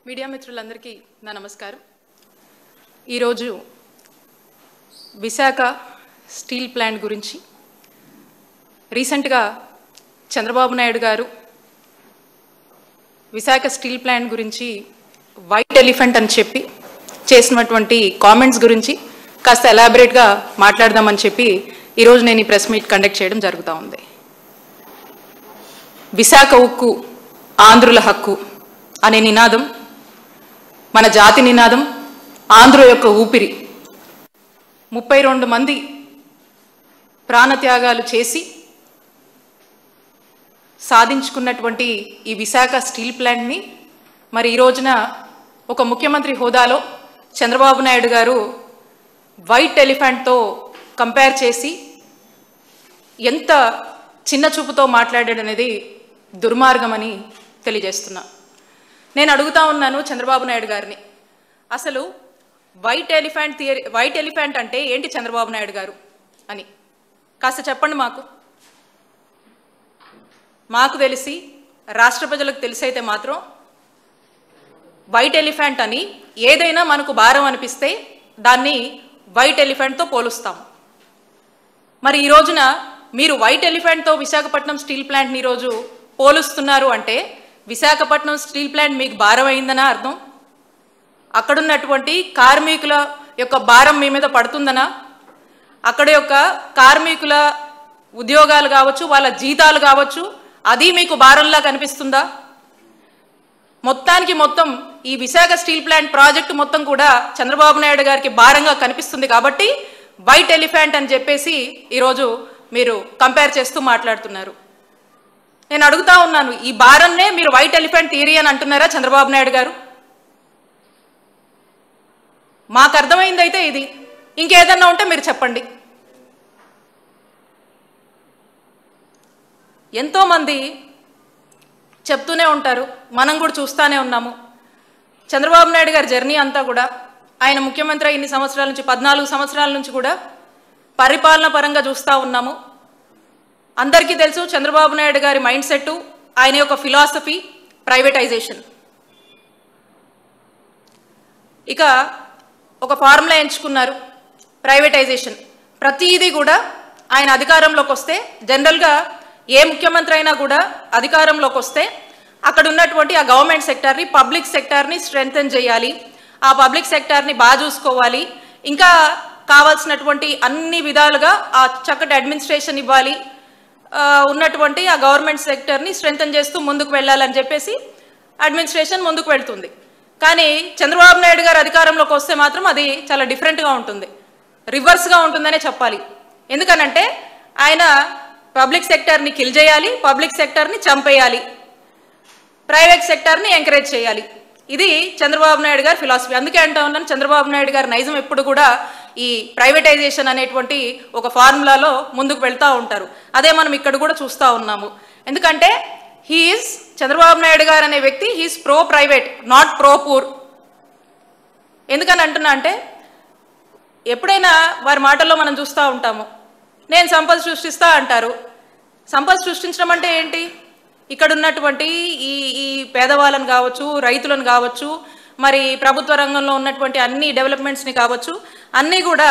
Media మిత్రులందరికీ నా నమస్కారం. ఈరోజు విశాఖ స్టీల్ ప్లాంట్ గురించి రీసెంట్గా చంద్రబాబు నాయుడు గారు విశాఖ స్టీల్ ప్లాంట్ గురించి వైట్ ఎలిఫెంట్ అని చెప్పి చేసినటువంటి కామెంట్స్ గురించి కాస్త ఎలాబరేట్గా మాట్లాడదామని చెప్పి ఈరోజు నేను ఈ ప్రెస్ మీట్ కండక్ట్ చేయడం జరుగుతూ ఉంది. విశాఖ ఉక్కు ఆంధ్రుల హక్కు అనే నినాదం మన జాతి నినాదం, ఆంధ్ర యొక్క ఊపిరి. 32 మంది ప్రాణత్యాగాలు చేసి సాధించుకున్నటువంటి ఈ విశాఖ స్టీల్ ప్లాంట్ని మరి ఈ రోజున ఒక ముఖ్యమంత్రి హోదాలో చంద్రబాబు నాయుడు గారు వైట్ ఎలిఫెంట్తో కంపేర్ చేసి ఎంత చిన్న చూపుతో మాట్లాడాడనేది దుర్మార్గమని తెలియజేస్తున్నా. నేను అడుగుతా ఉన్నాను చంద్రబాబు నాయుడు గారిని, అసలు వైట్ ఎలిఫెంట్ అంటే ఏంటి చంద్రబాబు నాయుడు గారు అని కాస్త చెప్పండి. మాకు తెలిసి రాష్ట్ర ప్రజలకు తెలిసైతే మాత్రం వైట్ ఎలిఫెంట్ అని ఏదైనా మనకు భారం అనిపిస్తే దాన్ని వైట్ ఎలిఫెంట్తో పోలుస్తాం. మరి ఈ రోజున మీరు వైట్ ఎలిఫెంట్తో విశాఖపట్నం స్టీల్ ప్లాంట్ని ఈరోజు పోలుస్తున్నారు అంటే విశాఖపట్నం స్టీల్ ప్లాంట్ మీకు భారం అయిందనా అర్థం? అక్కడున్నటువంటి కార్మికుల యొక్క భారం మీ మీద పడుతుందనా? అక్కడ యొక్క కార్మికుల ఉద్యోగాలు కావచ్చు, వాళ్ళ జీతాలు కావచ్చు, అది మీకు భారంలా కనిపిస్తుందా? మొత్తం ఈ విశాఖ స్టీల్ ప్లాంట్ ప్రాజెక్టు మొత్తం కూడా చంద్రబాబు నాయుడు గారికి భారంగా కనిపిస్తుంది కాబట్టి వైట్ ఎలిఫెంట్ అని చెప్పేసి ఈరోజు మీరు కంపేర్ చేస్తూ మాట్లాడుతున్నారు. నేను అడుగుతా ఉన్నాను, ఈ భారంనే మీరు వైట్ ఎలిఫెంట్ థియరీ అని అంటున్నారా చంద్రబాబు నాయుడు గారు? మాకు అర్థమైందైతే ఇది, ఇంకేదన్నా ఉంటే మీరు చెప్పండి. ఎంతోమంది చెప్తూనే ఉంటారు, మనం కూడా చూస్తూనే ఉన్నాము. చంద్రబాబు నాయుడు గారి జర్నీ అంతా కూడా ఆయన ముఖ్యమంత్రి ఇన్ని సంవత్సరాల నుంచి 14 సంవత్సరాల నుంచి కూడా పరిపాలన పరంగా చూస్తూ ఉన్నాము. అందరికీ తెలుసు చంద్రబాబు నాయుడు గారి మైండ్ సెట్, ఆయన యొక్క ఫిలాసఫీ ప్రైవేటైజేషన్. ఇక ఒక ఫార్ములా ఎంచుకున్నారు, ప్రైవేటైజేషన్. ప్రతిదీ కూడా ఆయన అధికారంలోకి వస్తే, జనరల్గా ఏ ముఖ్యమంత్రి అయినా కూడా అధికారంలోకి వస్తే అక్కడ ఉన్నటువంటి ఆ గవర్నమెంట్ సెక్టార్ని, పబ్లిక్ సెక్టార్ని స్ట్రెంగ్తెన్ చేయాలి, ఆ పబ్లిక్ సెక్టార్ని బాగా చూసుకోవాలి, ఇంకా కావాల్సినటువంటి అన్ని విధాలుగా ఆ చక్కటి అడ్మినిస్ట్రేషన్ ఇవ్వాలి, ఉన్నటువంటి ఆ గవర్నమెంట్ సెక్టర్ని స్ట్రెంగ్తెన్ చేస్తూ ముందుకు వెళ్ళాలని చెప్పేసి అడ్మినిస్ట్రేషన్ ముందుకు వెళ్తుంది. కానీ చంద్రబాబు నాయుడు గారు అధికారంలోకి వస్తే మాత్రం అది చాలా డిఫరెంట్గా ఉంటుంది, రివర్స్గా ఉంటుందనే చెప్పాలి. ఎందుకనంటే ఆయన పబ్లిక్ సెక్టర్ని కిల్ చేయాలి, పబ్లిక్ సెక్టర్ని చంపేయాలి, ప్రైవేట్ సెక్టర్ని ఎంకరేజ్ చేయాలి. ఇది చంద్రబాబు నాయుడు గారి ఫిలాసఫీ. అందుకే అంటా ఉన్నాను, చంద్రబాబు నాయుడు గారి నైజం ఎప్పుడు కూడా ఈ ప్రైవేటైజేషన్ అనేటువంటి ఒక ఫార్ములాలో ముందుకు వెళ్తూ ఉంటారు. అదే మనం ఇక్కడ కూడా చూస్తూ ఉన్నాము. ఎందుకంటే చంద్రబాబు నాయుడు గారు అనే వ్యక్తి he is pro private, not pro poor. ఎందుకని అంటున్నా అంటే ఎప్పుడైనా వారి మాటల్లో మనం చూస్తూ ఉంటాము, నేను సంపద సృష్టిస్తా అంటారు. సంపద సృష్టించడం అంటే ఏంటి? ఇక్కడ ఉన్నటువంటి ఈ పేదవాళ్ళని కావచ్చు, రైతులను కావచ్చు, మరి ప్రభుత్వ రంగంలో ఉన్నటువంటి అన్ని డెవలప్మెంట్స్ని కావచ్చు, అన్నీ కూడా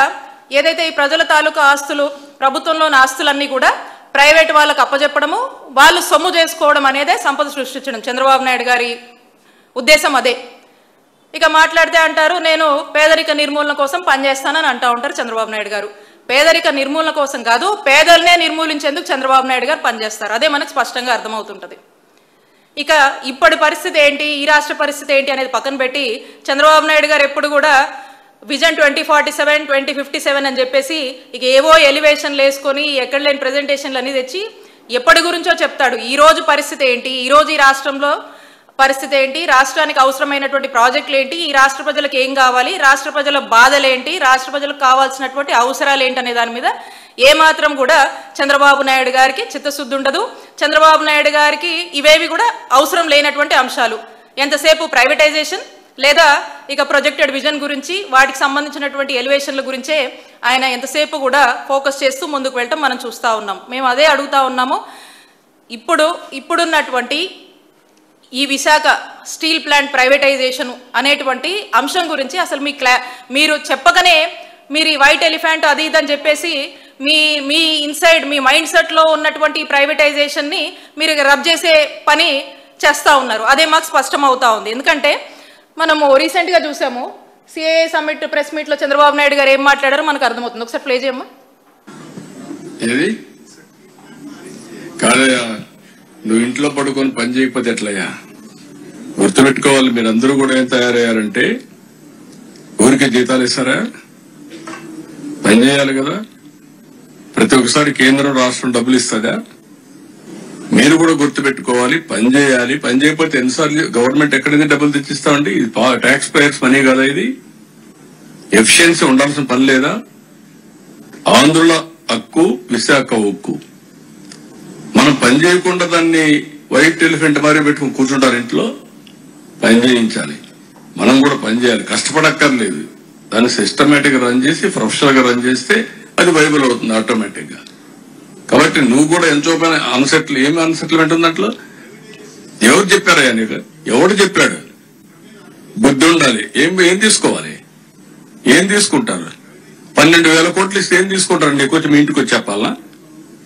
ఏదైతే ఈ ప్రజల తాలూకా ఆస్తులు, ప్రభుత్వంలోని ఆస్తులన్నీ కూడా ప్రైవేట్ వాళ్ళకు అప్పచెప్పడము, వాళ్ళు సొమ్ము చేసుకోవడం అనేదే సంపద సృష్టించడం. చంద్రబాబు నాయుడు గారి ఉద్దేశం అదే. ఇక మాట్లాడితే అంటారు, నేను పేదరిక నిర్మూలన కోసం పనిచేస్తానని అంటూ ఉంటారు చంద్రబాబు నాయుడు గారు. పేదరిక నిర్మూలన కోసం కాదు, పేదలనే నిర్మూలించేందుకు చంద్రబాబు నాయుడు గారు పనిచేస్తారు. అదే మనకు స్పష్టంగా అర్థమవుతుంటుంది. ఇక ఇప్పటి పరిస్థితి ఏంటి, ఈ రాష్ట్ర పరిస్థితి ఏంటి అనేది పక్కన పెట్టి చంద్రబాబు నాయుడు గారు ఎప్పుడు కూడా విజన్ 2047, 2057 అని చెప్పేసి ఇక ఏవో ఎలివేషన్లు వేసుకొని ఎక్కడ లేని ప్రజెంటేషన్లు అన్నీ తెచ్చి ఎప్పటి గురించో చెప్తాడు. ఈరోజు పరిస్థితి ఏంటి, ఈరోజు ఈ రాష్ట్రంలో పరిస్థితి ఏంటి, రాష్ట్రానికి అవసరమైనటువంటి ప్రాజెక్టులు ఏంటి, ఈ రాష్ట్ర ప్రజలకు ఏం కావాలి, రాష్ట్ర ప్రజల బాధలు ఏంటి, రాష్ట్ర ప్రజలకు కావాల్సినటువంటి అవసరాలు ఏంటి అనే దాని మీద ఏమాత్రం కూడా చంద్రబాబు నాయుడు గారికి చిత్తశుద్ధి ఉండదు. చంద్రబాబు నాయుడు గారికి ఇవేవి కూడా అవసరం లేనటువంటి అంశాలు. ఎంతసేపు ప్రైవేటైజేషన్ లేదా ఇక ప్రొజెక్టెడ్ విజన్ గురించి, వాటికి సంబంధించినటువంటి ఎలివేషన్ల గురించే ఆయన ఎంతసేపు కూడా ఫోకస్ చేస్తూ ముందుకు వెళ్ళటం మనం చూస్తూ ఉన్నాం. మేము అదే అడుగుతా ఉన్నాము. ఇప్పుడున్నటువంటి ఈ విశాఖ స్టీల్ ప్లాంట్ ప్రైవేటైజేషన్ అనేటువంటి అంశం గురించి అసలు మీరు చెప్పగానే మీరు ఈ వైట్ ఎలిఫెంట్ అది ఇదని చెప్పేసి మీ ఇన్సైడ్ మీ మైండ్ సెట్లో ఉన్నటువంటి ప్రైవేటైజేషన్ని మీరు రబ్ చేసే పని చేస్తూ ఉన్నారు. అదే మాకు స్పష్టం అవుతా ఉంది. ఎందుకంటే మనము రీసెంట్గా చూసాము సిఏఏ సమ్మిట్ ప్రెస్ మీట్లో చంద్రబాబు నాయుడు గారు ఏం మాట్లాడారో మనకు అర్థమవుతుంది. ఒకసారి ప్లే చేయమ్మా. నువ్వు ఇంట్లో పడుకొని పని చేయకపోతే ఎట్లయ్యా? గుర్తుపెట్టుకోవాలి, మీరందరూ కూడా ఏం తయారయ్యారంటే ఊరికే జీతాలు ఇస్తారా? పని చేయాలి కదా. ప్రతి ఒక్కసారి కేంద్రం రాష్ట్రం డబ్బులు ఇస్తుందా? మీరు కూడా గుర్తుపెట్టుకోవాలి, పని చేయాలి. పని చేయకపోతే ఎన్నిసార్లు గవర్నమెంట్ ఎక్కడైనా డబ్బులు తెచ్చిస్తామండి? ఇది ట్యాక్స్ పేయర్స్ మనీ కదా. ఇది ఎఫిషియన్సీ ఉండాల్సిన పని లేదా? ఆంధ్రుల హక్కు, విశాఖ ఉక్కు. మనం పని చేయకుండా దాన్ని వైట్ ఎలిఫెంట్ మారి పెట్టుకుని కూర్చుంటారు. ఇంట్లో పని చేయించాలి. మనం కూడా పని చేయాలి, కష్టపడక్కర్లేదు. దాన్ని సిస్టమేటిక్ గా రన్ చేసి ప్రొఫెషనల్ గా రన్ చేస్తే అది వైబుల్ అవుతుంది ఆటోమేటిక్ గా. కాబట్టి నువ్వు కూడా ఎంతో పని ఏమి అన్సెటిల్మెంట్ ఉందంట్లో? ఎవరు చెప్పారయ్యా నీకు? ఎవడు చెప్పాడు? బుద్ధి ఉండాలి. ఏం తీసుకోవాలి? ఏం తీసుకుంటారు? 12,000 కోట్లు ఇస్తే ఏం తీసుకుంటారు? నీకు వచ్చి మీ ఇంటికి వచ్చి చెప్పాలా?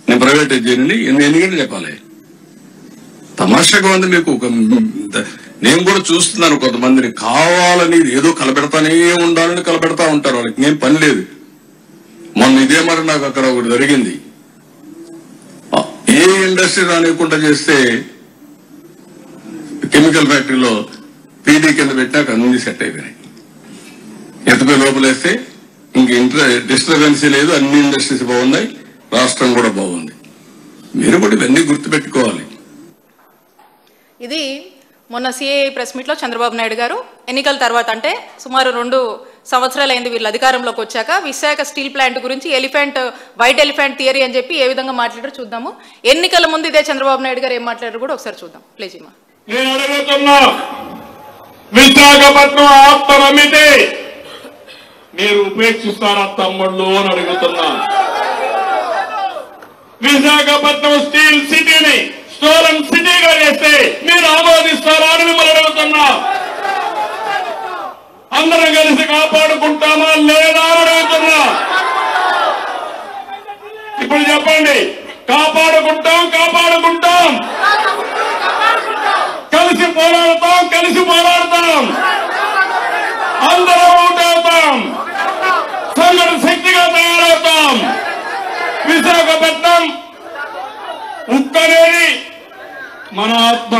నేను ప్రైవేటైజ్ చేయని ఎన్ని గంటలు చెప్పాలి? తమాషాగా ఉంది మీకు. నేను కూడా చూస్తున్నాను, కొంతమందిని కావాలని ఏదో కలపెడతానే ఉండాలని కలపెడతా ఉంటారు. వాళ్ళకి ఏం పని లేదు. మొన్న ఇదే మరి నాకు అక్కడ ఒకటి జరిగింది. ఏ ఇండస్ట్రీ రానివ్వకుండా చేస్తే కెమికల్ ఫ్యాక్టరీలో పీడీ కింద పెట్టినాక అన్ని సెట్ అయిపోయినాయి. ఎత్తపోయి లోపలేస్తే ఇంక డిస్టర్బెన్సీ లేదు, అన్ని ఇండస్ట్రీస్ బాగున్నాయి, రాష్ట్రం కూడా బాగుంది. మీరు కూడా ఇవన్నీ గుర్తుపెట్టుకోవాలి. ఇది మొన్న సిఏఏ ప్రెస్ మీట్లో చంద్రబాబు నాయుడు గారు ఎన్నికల తర్వాత, అంటే సుమారు 2 సంవత్సరాలైంది వీళ్ళు అధికారంలోకి వచ్చాక, విశాఖ స్టీల్ ప్లాంట్ గురించి వైట్ ఎలిఫెంట్ థియరీ అని చెప్పి ఏ విధంగా మాట్లాడారో చూద్దాము. ఎన్నికల ముందు ఇదే చంద్రబాబు నాయుడు గారు ఏం మాట్లాడారు కూడా ఒకసారి చూద్దాం. ప్లీజ్ అమ్మా. నేను అడుగుతున్నా, విశాఖపట్నం ఆత్మనమితే మీరు ఉపేక్షిస్తారా తమ్ముళ్ళు అని అడుగుతున్నా. విశాఖపట్నం స్టీల్ సిటీని స్టోరన్ సిటీగా చేస్తే మీరు ఆమోదిస్తారా అని మిమ్మల్ని అడుగుతున్నా. అందరం కలిసి కాపాడుకుంటామా లేదా అని అడుగుతున్నా. ఇప్పుడు చెప్పండి, కాపాడుకుంటాం కలిసి పోరాడతాం అందరం ఒకటవుతాం, సంఘటన శక్తిగా తయారవుతాం. విశాఖపట్నం ఉక్కు అనేది మన ఆత్మ.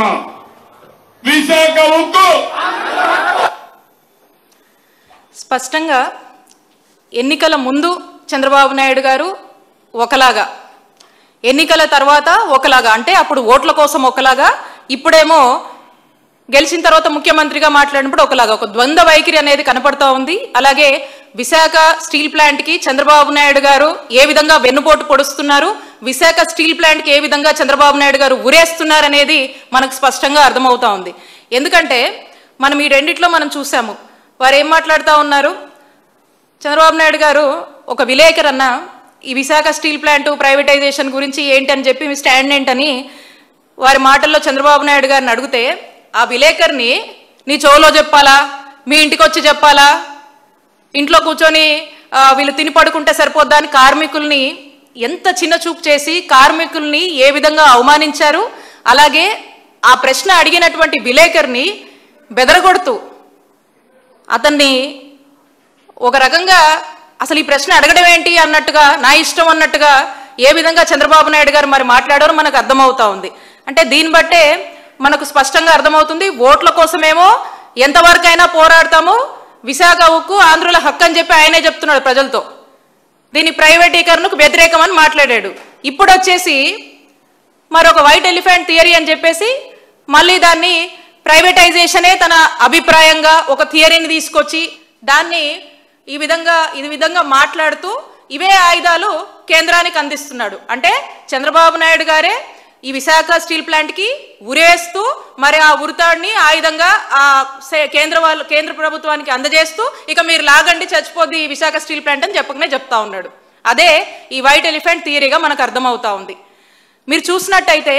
విశాఖ ఉక్కు. స్పష్టంగా ఎన్నికల ముందు చంద్రబాబు నాయుడు గారు ఒకలాగా, ఎన్నికల తర్వాత ఒకలాగా, అంటే అప్పుడు ఓట్ల కోసం ఒకలాగా, ఇప్పుడేమో గెలిచిన తర్వాత ముఖ్యమంత్రిగా మాట్లాడినప్పుడు ఒకలాగా, ఒక ద్వంద్వ వైఖరి అనేది కనపడతా ఉంది. అలాగే విశాఖ స్టీల్ ప్లాంట్కి చంద్రబాబు నాయుడు గారు ఏ విధంగా వెన్నుపోటు పొడుస్తున్నారు, విశాఖ స్టీల్ ప్లాంట్కి ఏ విధంగా చంద్రబాబు నాయుడు గారు ఉరేస్తున్నారు అనేది మనకు స్పష్టంగా అర్థమవుతా ఉంది. ఎందుకంటే మనం ఈ రెండిట్లో మనం చూసాము. వారు ఏం మాట్లాడుతూ ఉన్నారు? చంద్రబాబు నాయుడు గారు ఒక విలేకరన్న ఈ విశాఖ స్టీల్ ప్లాంట్ ప్రైవేటైజేషన్ గురించి ఏంటని చెప్పి మీ స్టాండ్ ఏంటని వారి మాటల్లో చంద్రబాబు నాయుడు గారిని అడిగితే, ఆ విలేకరిని నీ చెవులో చెప్పాలా, మీ ఇంటికి వచ్చి చెప్పాలా, ఇంట్లో కూర్చొని వీళ్ళు తిని పడుకుంటే సరిపోద్దా అని కార్మికుల్ని ఎంత చిన్న చూపు చేసి కార్మికుల్ని ఏ విధంగా అవమానించారు. అలాగే ఆ ప్రశ్న అడిగినటువంటి విలేకరిని బెదరగొడుతూ అతన్ని ఒక రకంగా అసలు ఈ ప్రశ్న అడగడం ఏంటి అన్నట్టుగా, నా ఇష్టం అన్నట్టుగా ఏ విధంగా చంద్రబాబు నాయుడు గారు మరి మాట్లాడారో మనకు అర్థమవుతా ఉంది. అంటే దీన్ని బట్టే మనకు స్పష్టంగా అర్థమవుతుంది, ఓట్ల కోసమేమో ఎంతవరకైనా పోరాడతాము, విశాఖ ఉక్కు ఆంధ్రుల హక్కు అని చెప్పి ఆయనే చెప్తున్నాడు ప్రజలతో. దీని ప్రైవేటీకరణకు వ్యతిరేకం అని మాట్లాడాడు. ఇప్పుడు వచ్చేసి మరొక వైట్ ఎలిఫెంట్ థియరీ అని చెప్పేసి మళ్ళీ దాన్ని ప్రైవేటైజేషనే తన అభిప్రాయంగా ఒక థియరీని తీసుకొచ్చి దాన్ని ఈ విధంగా మాట్లాడుతూ ఇవే ఆయుధాలు కేంద్రానికి అందిస్తున్నాడు. అంటే చంద్రబాబు నాయుడు గారే ఈ విశాఖ స్టీల్ ప్లాంట్కి ఉరేస్తూ మరి ఆ ఉరితాడిని ఆయుధంగా ఆ కేంద్ర ప్రభుత్వానికి అందజేస్తూ ఇక మీరు లాగండి చచ్చిపోద్ది ఈ విశాఖ స్టీల్ ప్లాంట్ అని చెప్పకనే చెప్తా ఉన్నాడు. అదే ఈ వైట్ ఎలిఫెంట్ థియరీగా మనకు అర్థమవుతా ఉంది. మీరు చూసినట్టయితే